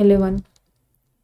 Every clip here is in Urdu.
11।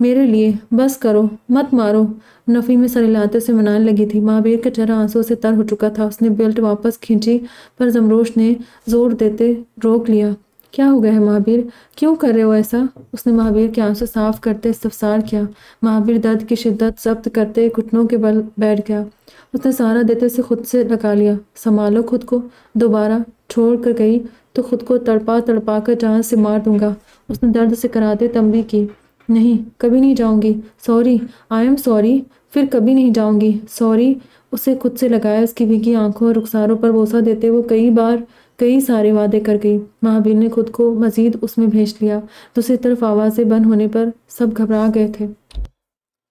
میرے لیے بس کرو، مت مارو، نفی میں سر ہلاتے سے منانے لگی تھی۔ مہابیر کا چہرہ آنسوں سے تر ہو چکا تھا۔ اس نے بیلٹ واپس کھینچی پر زمروش نے زور دیتے روک لیا۔ کیا ہو گیا ہے مہابیر؟ کیوں کر رہے ہو ایسا؟ اس نے مہابیر کے آنسو صاف کرتے استفسار کیا۔ مہابیر درد کی شدت ضبط کرتے گھٹنوں کے بل بیٹھ گیا۔ اس نے سہارا دیتے اسے خود سے لگا لیا۔ سنبھالو خود کو، دوبارہ چھوڑ کر گئی تو خود کو تڑپا تڑپا کر جان سے مار دوں گا۔ اس نے درد سے کراہتے تنبیہ کی۔ نہیں، کبھی نہیں جاؤں گی، سوری، آئی ایم سوری، پھر کبھی نہیں جاؤں گی، سوری۔ اسے خود سے لگایا۔ اس کی بھیگی آنکھوں اور رخساروں پر بوسہ دیتے وہ کئی سارے وعدے کر گئی۔ مہابیر نے خود کو مزید اس میں بھیج لیا۔ دوسری طرف آوازیں بند ہونے پر سب گھبرا گئے تھے۔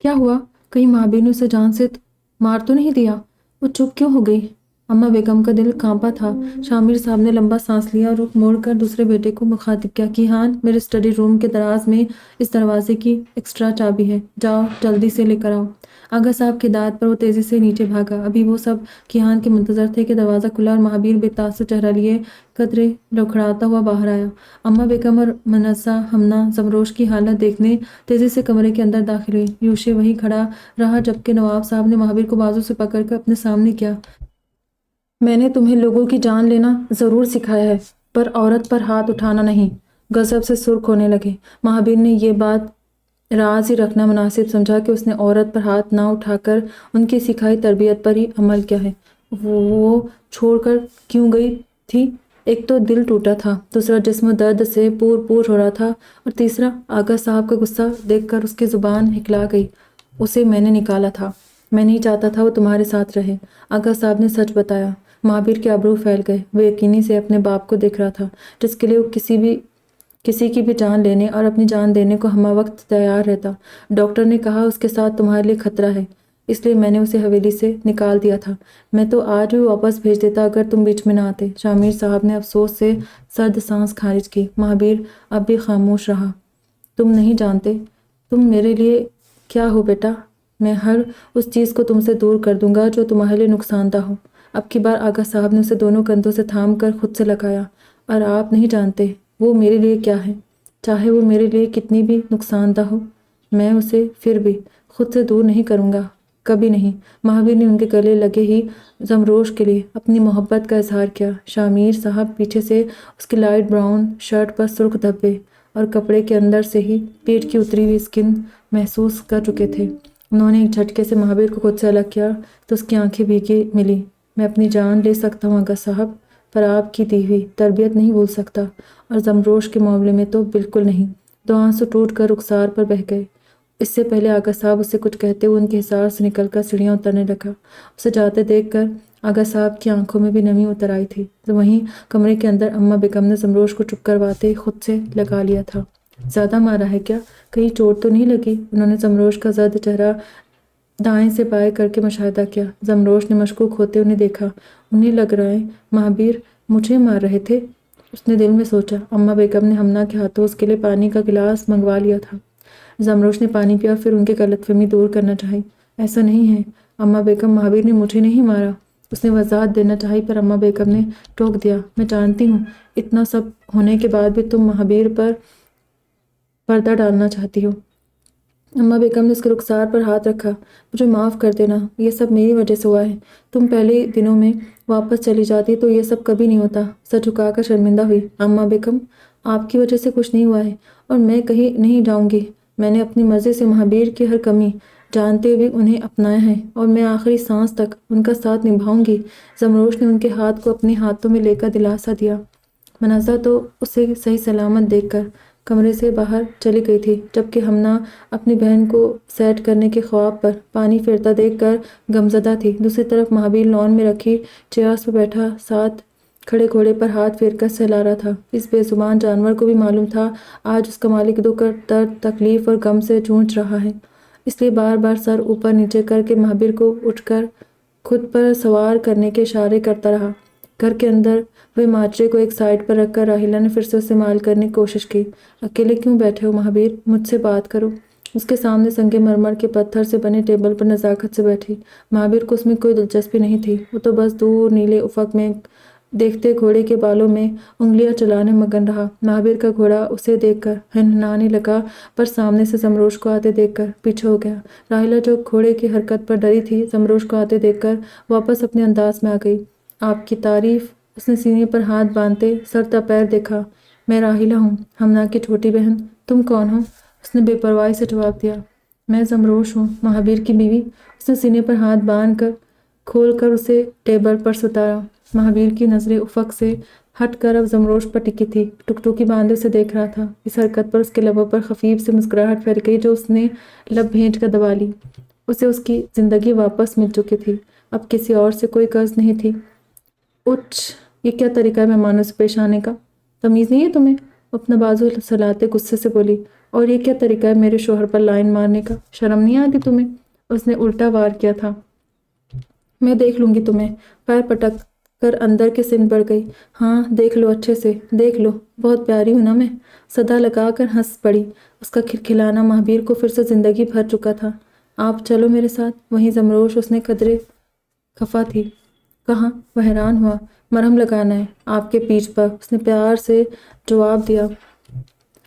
کیا ہوا؟ کہیں مہابیر نے اسے جان سے مار تو نہیں دیا؟ وہ چپ کیوں ہو گئی؟ اما بیگم کا دل کانپا تھا۔ شامر صاحب نے لمبا سانس لیا اور رخ موڑ کر دوسرے بیٹے کو مخاطب کیا۔ کیہان، میرے اسٹڈی روم کے دراز میں اس دروازے کی ایکسٹرا چابی ہے، جاؤ جلدی سے لے کر آؤ۔ آغا صاحب کی ہدایت پر وہ تیزی سے نیچے بھاگا۔ ابھی وہ سب کیہان کے منتظر تھے کہ دروازہ کھلا اور مہابیر بے تاثر چہرہ لیے قدرے لڑکھڑاتا ہوا باہر آیا۔ اما بیگم اور منزہ ہمنا زمروش کی حالت دیکھنے تیزی سے کمرے کے اندر داخل ہوئی۔ یوشے وہیں کھڑا رہا جبکہ نواب صاحب نے مہابیر کو بازو سے پکڑ کر اپنے سامنے کیا۔ میں نے تمہیں لوگوں کی جان لینا ضرور سکھایا ہے، پر عورت پر ہاتھ اٹھانا نہیں۔ غضب سے سرخ ہونے لگے۔ مہابیر نے یہ بات راز ہی رکھنا مناسب سمجھا کہ اس نے عورت پر ہاتھ نہ اٹھا کر ان کی سکھائی تربیت پر ہی عمل کیا ہے۔ وہ چھوڑ کر کیوں گئی تھی؟ ایک تو دل ٹوٹا تھا، دوسرا جسم درد سے پور پور ہو رہا تھا، اور تیسرا آغا صاحب کا غصہ دیکھ کر اس کی زبان ہکلا گئی۔ اسے میں نے نکالا تھا، میں نہیں چاہتا تھا وہ تمہارے ساتھ رہے۔ آغا صاحب نے سچ بتایا۔ مہابیر کے ابرو پھیل گئے۔ وہ یقینی سے اپنے باپ کو دیکھ رہا تھا جس کے لیے وہ کسی کی بھی جان لینے اور اپنی جان دینے کو ہمہ وقت تیار رہتا۔ ڈاکٹر نے کہا اس کے ساتھ تمہارے لیے خطرہ ہے، اس لیے میں نے اسے حویلی سے نکال دیا تھا۔ میں تو آج بھی واپس بھیج دیتا اگر تم بیچ میں نہ آتے۔ شامر صاحب نے افسوس سے سرد سانس خارج کی۔ مہابیر اب بھی خاموش رہا۔ تم نہیں جانتے تم میرے لیے کیا ہو بیٹا۔ میں ہر اس چیز کو تم سے دور کر دوں گا جو تمہارے لیے نقصان دہ ہو۔ اب کی بار آغا صاحب نے اسے دونوں کندھوں سے تھام کر خود سے لگایا۔ اور آپ نہیں جانتے وہ میرے لیے کیا ہے، چاہے وہ میرے لیے کتنی بھی نقصان دہ ہو، میں اسے پھر بھی خود سے دور نہیں کروں گا، کبھی نہیں۔ مہابیر نے ان کے گلے لگے ہی زمروش کے لیے اپنی محبت کا اظہار کیا۔ شامر صاحب پیچھے سے اس کی لائٹ براؤن شرٹ پر سرخ دھبے اور کپڑے کے اندر سے ہی پیٹ کی اتری ہوئی اسکن محسوس کر چکے تھے۔ انہوں نے ایک جھٹکے سے مہابیر کو خود سے الگ کیا تو اس کی آنکھیں بھیگی ملی۔ میں اپنی جان لے سکتا ہوں آغا صاحب، پر آپ کی دی ہوئی تربیت نہیں بھول سکتا، اور زمروش کے معاملے میں تو بالکل نہیں۔ دو آنسو ٹوٹ کر رخسار پر بہہ گئے۔ اس سے پہلے آغا صاحب اسے کچھ کہتے ہوئے ان کے حصار سے نکل کر سیڑھیاں اترنے لگا۔ اسے جاتے دیکھ کر آغا صاحب کی آنکھوں میں بھی نمی اتر آئی تھی۔ وہیں کمرے کے اندر اما بیگم نے زمروش کو چپ کرواتے خود سے لگا لیا تھا۔ زیادہ مارا ہے کیا؟ کہیں چوٹ تو نہیں لگی؟ انہوں نے زمروش کا زرد چہرہ دائیں سے بائیں کر کے مشاہدہ کیا۔ زمروش نے مشکوک ہوتے انہیں دیکھا۔ انہیں لگ رہا ہے مہابیر مجھے مار رہے تھے، اس نے دل میں سوچا۔ اما بیگم نے ہمنا کے ہاتھوں اس کے لیے پانی کا گلاس منگوا لیا تھا۔ زمروش نے پانی پیا، پھر ان کی غلط فہمی دور کرنا چاہی۔ ایسا نہیں ہے اما بیگم، مہابیر نے مجھے نہیں مارا۔ اس نے وضاحت دینا چاہی پر اما بیگم نے ٹوک دیا۔ میں جانتی ہوں اتنا سب ہونے کے بعد بھی تم مہابیر پر پردہ ڈالنا چاہتی ہو۔ اما بیگم نے اس کے رخسار پر ہاتھ رکھا۔ مجھے معاف کر دینا، یہ سب میری وجہ سے ہوا ہے۔ تم پہلے دنوں میں واپس چلی جاتی تو یہ سب کبھی نہیں ہوتا۔ سر جھکا کر شرمندہ ہوئی۔ اما بیگم، آپ کی وجہ سے کچھ نہیں ہوا ہے، اور میں کہیں نہیں جاؤں گی۔ میں نے اپنی مرضی سے مہابیر کی ہر کمی جانتے ہوئے انہیں اپنایا ہے، اور میں آخری سانس تک ان کا ساتھ نبھاؤں گی۔ زمروش نے ان کے ہاتھ کو اپنے ہاتھوں میں لے کر دلاسا دیا۔ منزہ تو اسے صحیح سلامت دیکھ کر کمرے سے باہر چلی گئی تھی، جبکہ ہمنا اپنی بہن کو سیٹ کرنے کے خواب پر پانی پھرتا دیکھ کر غمزدہ تھی۔ دوسری طرف مہابیر لان میں رکھی چیئرز پر بیٹھا ساتھ کھڑے گھوڑے پر ہاتھ پھیر کر سہلا رہا تھا۔ اس بے زبان جانور کو بھی معلوم تھا آج اس کا مالک دکھ اور درد، تکلیف اور غم سے جونج رہا ہے، اس لیے بار بار سر اوپر نیچے کر کے مہابیر کو اٹھ کر خود پر سوار کرنے کے اشارے کرتا رہا۔ گھر کے اندر وہ ماجرے کو ایک سائیڈ پر رکھ کر راحیلہ نے پھر سے اسے مائل کرنے کی کوشش کی۔ اکیلے کیوں بیٹھے ہو مہابیر؟ مجھ سے بات کرو۔ اس کے سامنے سنگ مرمر کے پتھر سے بنے ٹیبل پر نزاکت سے بیٹھی۔ مہابیر کو اس میں کوئی دلچسپی نہیں تھی، وہ تو بس دور نیلے افق میں دیکھتے گھوڑے کے بالوں میں انگلیاں چلانے مگن رہا۔ مہابیر کا گھوڑا اسے دیکھ کر ہنہنانے لگا، پر سامنے سے زمروش کو آتے دیکھ کر پیچھے ہو گیا۔ راحیلہ جو گھوڑے کی حرکت پر ڈری تھی، زمروش کو آتے دیکھ کر واپس اپنے انداز میں آ گئی۔ آپ کی تعریف۔ اس نے سینے پر ہاتھ باندھتے سر تا پیر دیکھا۔ میں راحیلہ ہوں، ہمنا کی چھوٹی بہن۔ تم کون ہو؟ اس نے بے پرواہی سے جواب دیا۔ میں زمروش ہوں، مہابیر کی بیوی۔ اس نے سینے پر ہاتھ باندھ کر کھول کر اسے ٹیبل پر ستارا۔ مہابیر کی نظریں افق سے ہٹ کر اب زمروش پر ٹکی تھی۔ ٹکٹکی باندھے اسے دیکھ رہا تھا۔ اس حرکت پر اس کے لبوں پر خفیف سی مسکراہٹ پھیل گئی جو اس نے لب بھینچ کر دبا لی۔ اسے اس کی زندگی واپس مل چکی تھی، اب کسی اور سے کوئی قرض نہیں تھی۔ اچھ، یہ کیا طریقہ ہے مہمانوں سے پیش آنے کا؟ تمیز نہیں ہے تمہیں؟ اپنا بازو سلاتے غصے سے بولی۔ اور یہ کیا طریقہ ہے میرے شوہر پر لائن مارنے کا؟ شرم نہیں آتی تمہیں؟ اس نے الٹا وار کیا تھا۔ میں دیکھ لوں گی تمہیں۔ پیر پٹک کر اندر کے سمت بڑھ گئی۔ ہاں دیکھ لو، اچھے سے دیکھ لو، بہت پیاری ہوں نا میں؟ صدا لگا کر ہنس پڑی۔ اس کا کھلکھلانا مہابیر کو پھر سے زندگی بھر چکا تھا۔ آپ چلو میرے ساتھ۔ وہیں زمروش اس نے قدرے خفا تھی۔ کہاں؟ وہ حیران ہوا۔ مرہم لگانا ہے آپ کے پیٹھ پر، اس نے پیار سے جواب دیا۔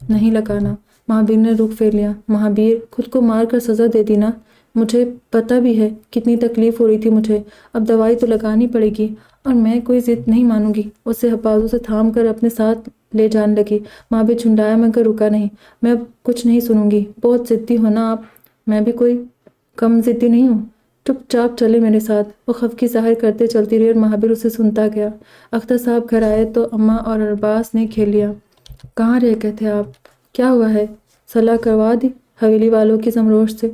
نہیں لگانا۔ مہابیر نے رخ پھیر لیا۔ مہابیر، خود کو مار کر سزا دے دی نا؟ مجھے پتہ بھی ہے کتنی تکلیف ہو رہی تھی مجھے، اب دوائی تو لگانی پڑے گی، اور میں کوئی ضد نہیں مانوں گی۔ اسے بازو سے تھام کر اپنے ساتھ لے جانے لگی۔ مہابیر جھنڈایا مگر رکا نہیں۔ میں اب کچھ نہیں سنوں گی، بہت ضدی ہو نا آپ؟ میں بھی کوئی کم ضدی نہیں ہوں۔ چپ چاپ چلے میرے ساتھ۔ وہ خفگی ظاہر کرتے چلتی رہی اور مہابیر اسے سنتا گیا۔ اختر صاحب گھر آئے تو اماں اور ارباز نے کھیل لیا۔ کہاں رہ گئے تھے آپ؟ کیا ہوا ہے؟ صلاح کروا دی حویلی والوں کی زمروش سے؟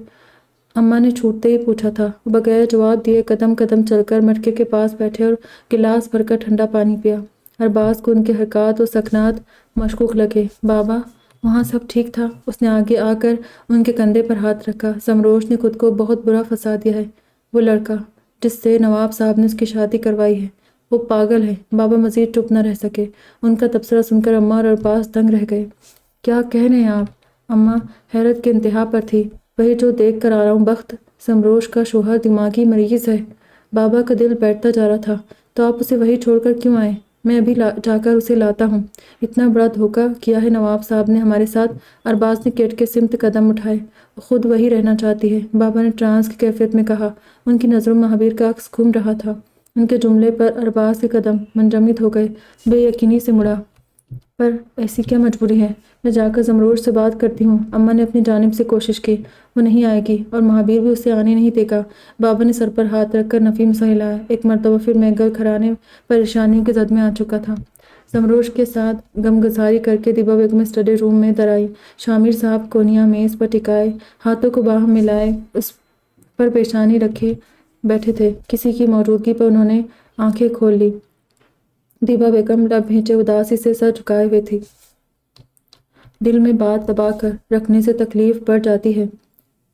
اماں نے چھوٹتے ہی پوچھا تھا۔ بغیر جواب دیے قدم قدم چل کر مٹکے کے پاس بیٹھے اور گلاس بھر کر ٹھنڈا پانی پیا۔ ارباز کو ان کے حرکات و سکنات مشکوک لگے۔ بابا، وہاں سب ٹھیک تھا؟ اس نے آگے آ کر ان کے کندھے پر ہاتھ رکھا۔ زمروش نے خود کو بہت برا پھنسا دیا ہے۔ وہ لڑکا جس سے نواب صاحب نے اس کی شادی کروائی ہے، وہ پاگل ہے۔ بابا مزید چپ نہ رہ سکے۔ ان کا تبصرہ سن کر اماں اور ارباز دنگ رہ گئے۔ کیا کہہ رہے ہیں آپ؟ اماں حیرت کے انتہا پر تھی۔ وہی جو دیکھ کر آ رہا ہوں بخت، زمروش کا شوہر دماغی مریض ہے۔ بابا کا دل بیٹھتا جا رہا تھا۔ تو آپ اسے وہیں چھوڑ کر کیوں آئے؟ میں ابھی جا کر اسے لاتا ہوں۔ اتنا بڑا دھوکہ کیا ہے نواب صاحب نے ہمارے ساتھ۔ ارباز نے گیٹ کے سمت قدم اٹھائے۔ وہ خود وہی رہنا چاہتی ہے، بابا نے ٹرانس کی کیفیت میں کہا۔ ان کی نظروں میں مہابیر کا عکس گھوم رہا تھا۔ ان کے جملے پر ارباز کے قدم منجمد ہو گئے۔ بے یقینی سے مڑا۔ پر ایسی کیا مجبوری ہے؟ میں جا کر زمروش سے بات کرتی ہوں۔ اماں نے اپنی جانب سے کوشش کی۔ وہ نہیں آئے گی اور مہابیر بھی اسے آنے نہیں دے گا۔ بابا نے سر پر ہاتھ رکھ کر نفی مسا ہلایا۔ ایک مرتبہ پھر محگل گھرانے پریشانیوں کی زد میں آ چکا تھا۔ زمروش کے ساتھ غمگساری کر کے دیبا بیگم اسٹڈی روم میں درائی۔ شامر صاحب کونیا میز پر ٹکائے ہاتھوں کو باہم ملائے اس پر پیشانی رکھے بیٹھے تھے۔ کسی کی موجودگی پر انہوں نے آنکھیں کھول لی۔ دیبا بیگم لب بھینچے اداسی سے سر جھکائے ہوئے تھی۔ دل میں بات دبا کر رکھنے سے تکلیف بڑھ جاتی ہے۔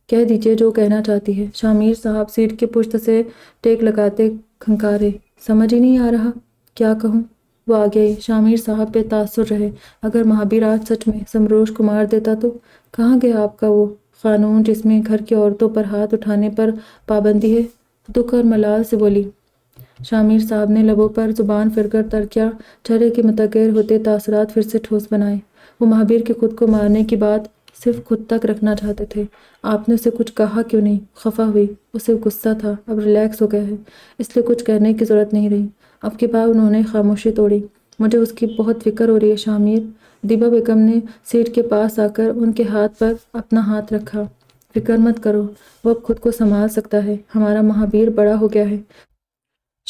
کہہ دیجیے جو کہنا چاہتی ہے۔ شامر صاحب سیٹ کے پشت سے ٹیک لگاتے کھنکارے۔ سمجھ ہی نہیں آ رہا کیا کہوں۔ وہ آگے آئی۔ شامر صاحب بے تاثر رہے۔ اگر مہابیر آج سچ میں زمروش کو مار دیتا تو؟ کہاں گیا آپ کا وہ قانون جس میں گھر کی عورتوں پر ہاتھ اٹھانے پر پابندی ہے؟ دکھ اور ملال سے بولی۔ شامر صاحب نے لبوں پر زبان پھر کر ترکیا چہرے کے متغیر ہوتے تاثرات پھر سے ٹھوس بنائے۔ وہ مہابیر کے خود کو مارنے کی بات صرف خود تک رکھنا چاہتے تھے۔ آپ نے اسے کچھ کہا کیوں نہیں؟ خفا ہوئی۔ اسے غصہ تھا، اب ریلیکس ہو گیا ہے، اس لیے کچھ کہنے کی ضرورت نہیں رہی۔ اب کے بعد انہوں نے خاموشی توڑی۔ مجھے اس کی بہت فکر ہو رہی ہے شامر۔ دیبا بیگم نے سیٹ کے پاس آ کر ان کے ہاتھ پر اپنا ہاتھ رکھا۔ فکر مت کرو، وہ اب خود کو سنبھال سکتا ہے۔ ہمارا مہابیر بڑا ہو گیا ہے۔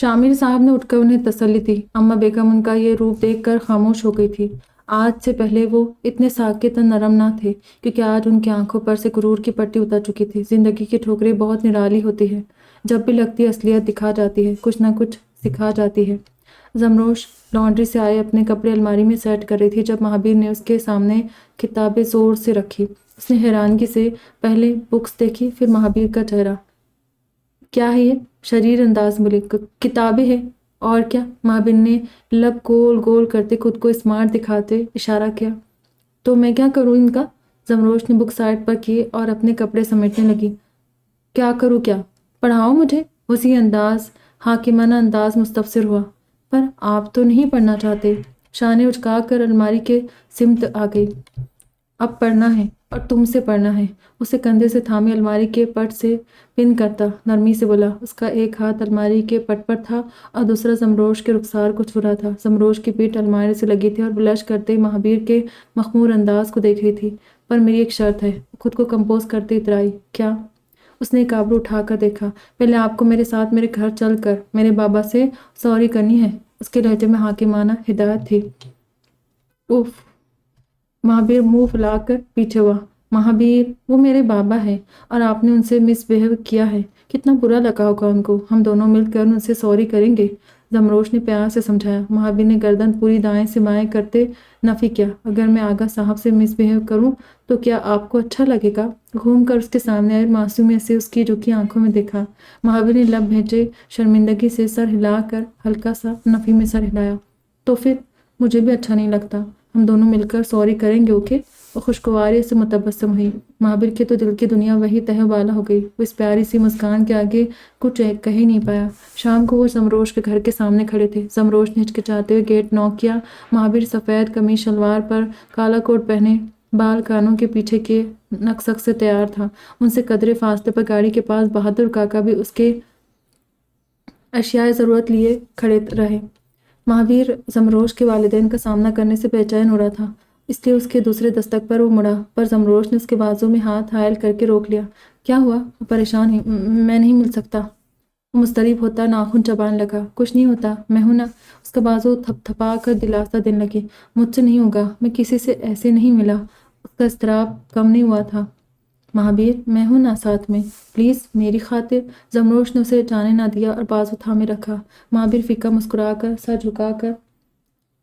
شامر صاحب نے اٹھ کر انہیں تسلی دی۔ اماں بیگم ان کا یہ روپ دیکھ کر خاموش ہو گئی تھی۔ آج سے پہلے وہ اتنے ساکت اور نرم نہ تھے، کیونکہ آج ان کی آنکھوں پر سے غرور کی پٹی اتر چکی تھی۔ زندگی کی ٹھوکریں بہت نرالی ہوتی ہے، جب بھی لگتی ہے اصلیت دکھا جاتی ہے، کچھ نہ کچھ سکھا جاتی ہے۔ زمروش لانڈری سے آئے اپنے کپڑے الماری میں سیٹ کر رہی تھی جب مہابیر نے اس کے سامنے کتابیں زور سے رکھی۔ اس نے حیرانگی سے پہلے بکس دیکھی، پھر مہابیر کا چہرہ۔ کیا ہے یہ؟ شریر انداز میں بولی۔ کتابیں ہیں اور کیا؟ مہابیر نے لب گول گول کرتے خود کو اسمارٹ دکھاتے اشارہ کیا۔ تو میں کیا کروں ان کا؟ زمروش نے بک سائڈ پر کی اور اپنے کپڑے سمیٹنے لگی۔ کیا کروں کیا؟ پڑھاؤ مجھے۔ اسی انداز حاکمانہ انداز مستفسر ہوا۔ پر آپ تو نہیں پڑھنا چاہتے۔ شانے اچکا کر الماری کے سمت آ گئی۔ اب پڑھنا ہے اور تم سے پڑھنا ہے۔ اسے کندھے سے تھامے الماری کے پٹ سے پن کرتا نرمی سے بولا۔ اس کا ایک ہاتھ الماری کے پٹ پر تھا اور دوسرا زمروش کے رخسار کو چھو رہا تھا۔ زمروش کی پیٹھ الماری سے لگی تھی اور بلش کرتے مہابیر کے مخمور انداز کو دیکھ رہی تھی۔ پر میری ایک شرط ہے، خود کو کمپوز کرتے اترائی۔ کیا؟ اس نے ایک آبرو اٹھا کر دیکھا۔ پہلے آپ کو میرے ساتھ میرے گھر چل کر میرے بابا سے سوری کرنی ہے۔ اس کے لہجے میں حاکمانہ ہدایت تھی۔ اف! مہابیر منہ پھلا کر پیچھے ہوا۔ مہابیر، وہ میرے بابا ہے اور آپ نے ان سے مس بہیو کیا ہے۔ کتنا برا لگا ہوگا ان کو۔ ہم دونوں مل کر ان سے سوری کریں گے، زمروش نے پیار سے سمجھایا۔ مہابیر نے گردن پوری دائیں سے بائیں کرتے نفی کیا۔ اگر میں آغا صاحب سے مس بہیو کروں تو کیا آپ کو اچھا لگے گا؟ گھوم کر اس کے سامنے آئی اور معصومیت سے اس کی جھکی آنکھوں میں دیکھا۔ مہابیر نے لب بھینچے شرمندگی سے سر ہلا کر ہلکا سا نفی میں سر ہلایا۔ تو پھر مجھے بھی اچھا نہیں لگتا۔ ہم دونوں مل کر سوری کریں گے، اوکے؟ وہ خوشگواری سے متبسم ہوئی۔ مہابیر کے تو دل کی دنیا وہی تہہ بالا ہو گئی۔ وہ اس پیاری سی مسکان کے آگے کچھ کہہ ہی نہیں پایا۔ شام کو وہ زمروش کے گھر کے سامنے کھڑے تھے۔ زمروش نے ہچکچاتے ہوئے گیٹ نوک کیا۔ مہابیر سفید قمیص شلوار پر کالا کوٹ پہنے، بال کانوں کے پیچھے کیے، نک سے تیار تھا۔ ان سے قدرے فاصلے پر گاڑی کے پاس بہادر کاکا بھی اس کے اشیائے ضرورت لیے کھڑے رہے۔ مہابیر زمروش کے والدین کا سامنا کرنے سے بے چین ہو رہا تھا، اس لیے اس کے دوسرے دستک پر وہ مڑا، پر زمروش نے اس کے بازو میں ہاتھ حائل کر کے روک لیا۔ کیا ہوا؟ وہ پریشان ہوئی۔ میں نہیں مل سکتا۔ وہ مضطرب ہوتا ناخن چبانے لگا۔ کچھ نہیں ہوتا، میں ہوں نا۔ اس کا بازو تھپ تھپا کر دلاسا دینے لگی۔ مجھ سے نہیں ہوگا، میں کسی سے ایسے نہیں ملا۔ اس کا اضطراب کم نہیں ہوا تھا۔ مہابیر، میں ہوں نا ساتھ میں، پلیز میری خاطر۔ زمروش نے اسے جانے نہ دیا اور بازو تھامے رکھا۔ مہابیر پھیکا مسکرا کر سر جھکا کر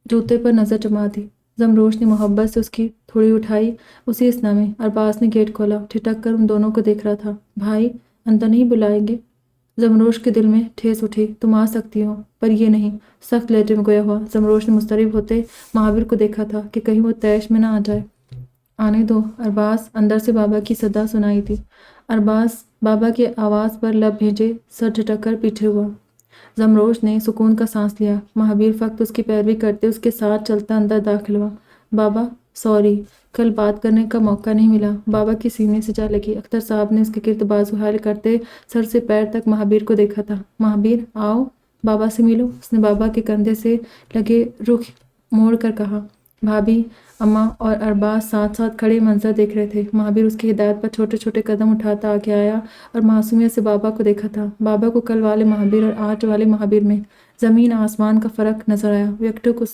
جوتے پر نظر جما دی۔ زمروش نے محبت سے اس کی تھوڑی اٹھائی، اسی اسنا میں۔ ارباز نے گیٹ کھولا، ٹھٹک کر ان دونوں کو دیکھ رہا تھا۔ بھائی، اندر نہیں بلائیں گے؟ زمروش کے دل میں ٹھیس اٹھی۔ تم آ سکتی ہو، پر یہ نہیں۔ سخت لہجے میں گویا ہوا۔ زمروش نے مضطرب ہوتے مہابیر کو دیکھا تھا کہ کہیں وہ طیش میں نہ آ جائے۔ آنے دو ارباز، اندر سے بابا کی صدا سنائی دی۔ ارباز بابا کی آواز پر لب بھیجے سر جھٹک کر پیچھے ہوا۔ زمروش نے سکون کا سانس لیا۔ مہابیر فقط اس کی پیروی کرتے اس کے ساتھ چلتا اندر داخل ہوا۔ بابا، سوری، کل بات کرنے کا موقع نہیں ملا۔ بابا کی سینے سے جا لگی۔ اختر صاحب نے اس کے گرد بازو حائل کرتے سر سے پیر تک مہابیر کو دیکھا تھا۔ مہابیر، آؤ، بابا سے ملو۔ اس نے بابا کے کندھے سے لگے رخ موڑ کر کہا۔ بھابھی، اماں اور ارباز ساتھ ساتھ کھڑے منظر دیکھ رہے تھے۔ مہابیر اس کی ہدایت پر چھوٹے چھوٹے قدم اٹھاتا آگے آیا اور معصومیت سے بابا کو دیکھا تھا۔ بابا کو کل والے مہابیر اور آج والے مہابیر میں زمین آسمان کا فرق نظر آیا۔ وہ یکٹک اس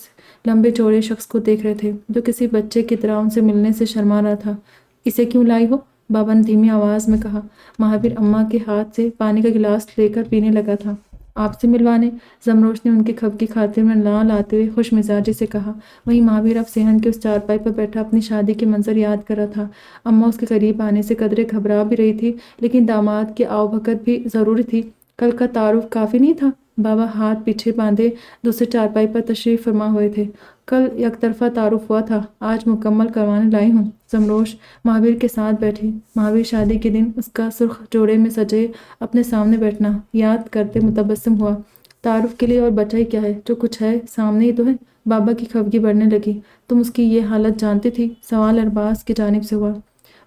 لمبے چوڑے شخص کو دیکھ رہے تھے جو کسی بچے کی طرح ان سے ملنے سے شرما رہا تھا۔ اسے کیوں لائی ہو؟ بابا نے دھیمی آواز میں کہا۔ مہابیر اماں کے ہاتھ سے پانی کا گلاس لے کر پینے لگا تھا۔ آپ سے ملوانے، زمروش نے ان کی خب کی خاطر میں لا لاتے ہوئے خوش مزاجی سے کہا۔ وہیں مہابیر اب صحن کے اس چارپائی پر بیٹھا اپنی شادی کے منظر یاد کر رہا تھا۔ اماں اس کے قریب آنے سے قدرے گھبرا بھی رہی تھی، لیکن داماد کی آؤ بھگت بھی ضروری تھی۔ کل کا تعارف کافی نہیں تھا؟ بابا ہاتھ پیچھے باندھے دوسرے چارپائی پر تشریف فرما ہوئے تھے۔ کل یک طرفہ تعارف ہوا تھا، آج مکمل کروانے لائی ہوں۔ زمروش مہابیر کے ساتھ بیٹھی۔ مہابیر شادی کے دن اس کا سرخ جوڑے میں سجے اپنے سامنے بیٹھنا یاد کرتے متبسم ہوا۔ تعارف کے لیے اور بچہ ہی کیا ہے، جو کچھ ہے سامنے ہی تو ہے۔ بابا کی خفگی بڑھنے لگی۔ تم اس کی یہ حالت جانتی تھی؟ سوال ارباز کی جانب سے ہوا۔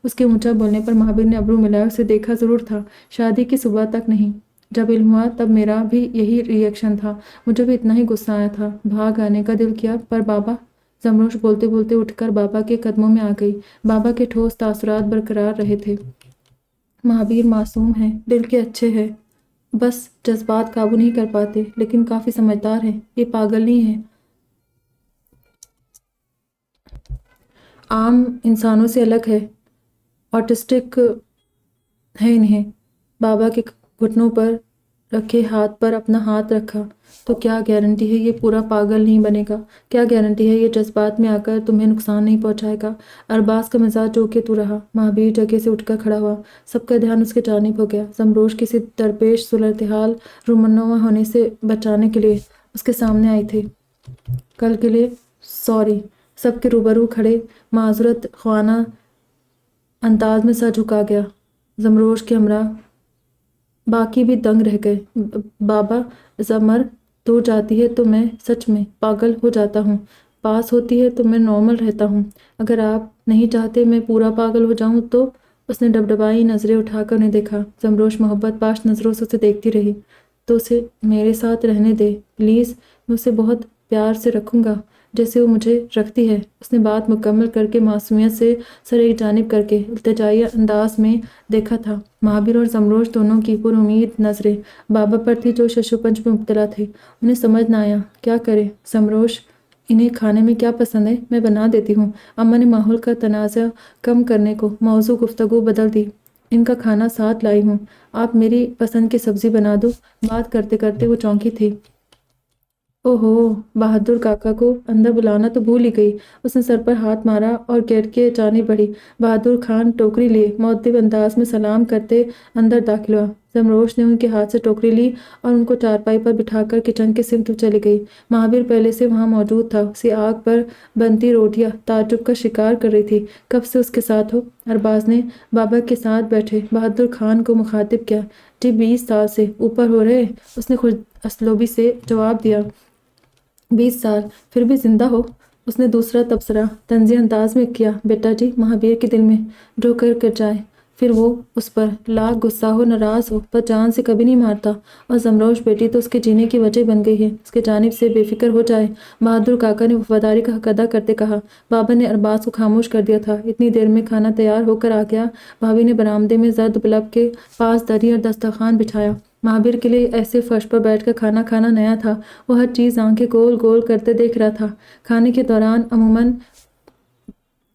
اس کے اونچا بولنے پر مہابیر نے ابرو ملایا۔ اسے دیکھا ضرور تھا، شادی کی صبح تک نہیں۔ جب علم ہوا تب میرا بھی یہی ری ایکشن تھا، مجھے بھی اتنا ہی غصہ آیا تھا، بھاگ آنے کا دل کیا۔ پر بابا، زمروش بولتے بولتے اٹھ کر بابا کے قدموں میں آ گئی۔ بابا کے ٹھوس تاثرات برقرار رہے تھے۔ مہابیر معصوم ہے، دل کے اچھے ہے، بس جذبات قابو نہیں کر پاتے، لیکن کافی سمجھدار ہے۔ یہ پاگل نہیں ہے، عام انسانوں سے الگ ہے، آٹسٹک ہے انہیں۔ بابا کے گھٹنوں پر رکھے ہاتھ پر اپنا ہاتھ رکھا۔ تو کیا گارنٹی ہے یہ پورا پاگل نہیں بنے گا؟ کیا گارنٹی ہے یہ جذبات میں آ کر تمہیں نقصان نہیں پہنچائے گا؟ ارباز کا مزاج جو کہ تو رہا۔ مہابیر جگہ سے اٹھ کر کھڑا ہوا۔ سب کا دھیان اس کے جانب ہو گیا۔ زمروش کسی درپیش صورتحال رونما ہونے سے بچانے کے لیے اس کے سامنے آئی تھی۔ کل کے لیے سوری۔ سب کے روبرو کھڑے معذرت خواہانہ انداز میں سر جھکا گیا۔ زمروش کے ہمراہ باقی بھی دنگ رہ گئے۔ بابا، زمر دور جاتی ہے تو میں سچ میں پاگل ہو جاتا ہوں، پاس ہوتی ہے تو میں نارمل رہتا ہوں۔ اگر آپ نہیں چاہتے میں پورا پاگل ہو جاؤں تو؟ اس نے ڈبڈبائی نظریں اٹھا کر انہیں دیکھا۔ زمروش محبت پاش نظروں سے اسے دیکھتی رہی۔ تو اسے میرے ساتھ رہنے دے پلیز، میں اسے بہت پیار سے رکھوں گا جیسے وہ مجھے رکھتی ہے۔ اس نے بات مکمل کر کے معصومیت سے سر ایک جانب کر کے التجائی انداز میں دیکھا تھا۔ مہابیر اور زمروش دونوں کی پر امید نظریں بابا پر تھی جو ششوپنج میں مبتلا تھے۔ انہیں سمجھ نہ آیا کیا کرے۔ زمروش، انہیں کھانے میں کیا پسند ہے؟ میں بنا دیتی ہوں۔ اماں نے ماحول کا تنازع کم کرنے کو موضوع گفتگو بدل دی۔ ان کا کھانا ساتھ لائی ہوں، آپ میری پسند کی سبزی بنا دو۔ بات کرتے کرتے وہ چونکی تھی۔ اوہو، بہادر کاکا کو اندر بلانا تو بھول ہی گئی۔ اس نے سر پر ہاتھ مارا اور گیٹ کی جانب بڑھی۔ بہادر خان ٹوکری لیے مؤدب انداز میں سلام کرتے اندر داخل ہوا۔ زمروش نے ان کے ہاتھ سے ٹوکری لی اور ان کو چارپائی پر بٹھا کر کچن کی سمت چلی گئی۔ مہابیر پہلے سے وہاں موجود تھا، اسی آگ پر بنتی روٹیاں تعجب کا شکار کر رہی تھی۔ کب سے اس کے ساتھ ہو؟ ارباز نے بابا کے ساتھ بیٹھے بہادر خان کو مخاطب کیا۔ جی 20 سال سے اوپر ہو رہے، اس نے خوش اسلوبی سے جواب دیا۔ 20 سال؟ پھر بھی زندہ ہو؟ اس نے دوسرا تبصرہ طنزی انداز میں کیا۔ بیٹا جی، مہابیر کے دل میں جو کر جائے پھر وہ اس پر لاکھ غصہ ہو ناراض ہو پر جان سے کبھی نہیں مارتا، اور زمروش بیٹی تو اس کے جینے کی وجہ بن گئی ہے، اس کے جانب سے بے فکر ہو جائے۔ بہادر کاکا نے وفاداری کا حق ادا کرتے کہا۔ بابا نے ارباز کو خاموش کر دیا تھا۔ اتنی دیر میں کھانا تیار ہو کر آ گیا۔ بھابھی نے برآمدے میں زرد بلب کے پاس دری اور دسترخوان بچھایا۔ مہابیر کے لیے ایسے فرش پر بیٹھ کر کھانا کھانا نیا تھا۔ وہ ہر چیز آنکھیں گول گول کرتے دیکھ رہا تھا۔ کھانے کے دوران عموماً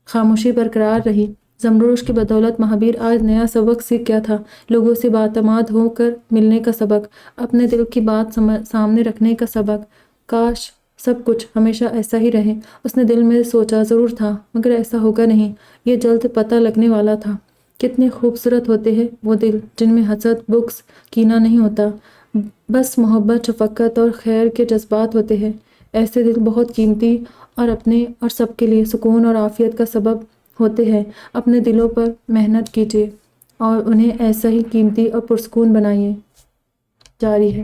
خاموشی برقرار رہی۔ زمروش کی بدولت مہابیر آج نیا سبق سیکھ گیا تھا، لوگوں سے باعتماد ہو کر ملنے کا سبق، اپنے دل کی بات سامنے رکھنے کا سبق۔ کاش سب کچھ ہمیشہ ایسا ہی رہے، اس نے دل میں سوچا ضرور تھا، مگر ایسا ہوگا نہیں، یہ جلد پتہ لگنے والا تھا۔ کتنے خوبصورت ہوتے ہیں وہ دل جن میں حسد، بغض، کینہ نہیں ہوتا، بس محبت، شفقت اور خیر کے جذبات ہوتے ہیں۔ ایسے دل بہت قیمتی اور اپنے اور سب کے لیے سکون اور عافیت کا سبب ہوتے ہیں۔ اپنے دلوں پر محنت کیجیے اور انہیں ایسا ہی قیمتی اور پرسکون بنائیے۔ جاری ہے۔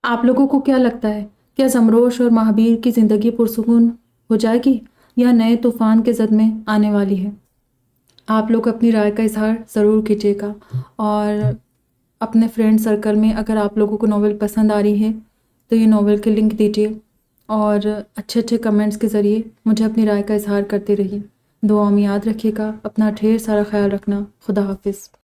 آپ لوگوں کو کیا لگتا ہے، کیا زمروش اور مہابیر کی زندگی پرسکون ہو جائے گی یا نئے طوفان کے زد میں آنے والی ہے؟ آپ لوگ اپنی رائے کا اظہار ضرور کیجیے گا، اور اپنے فرینڈ سرکل میں اگر آپ لوگوں کو ناول پسند آ رہی ہے تو یہ ناول کے لنک دیجیے، اور اچھے اچھے کمنٹس کے ذریعے مجھے اپنی رائے کا اظہار کرتے رہیے۔ دعاؤں میں یاد رکھیے گا، اپنا ڈھیر سارا خیال رکھنا۔ خدا حافظ۔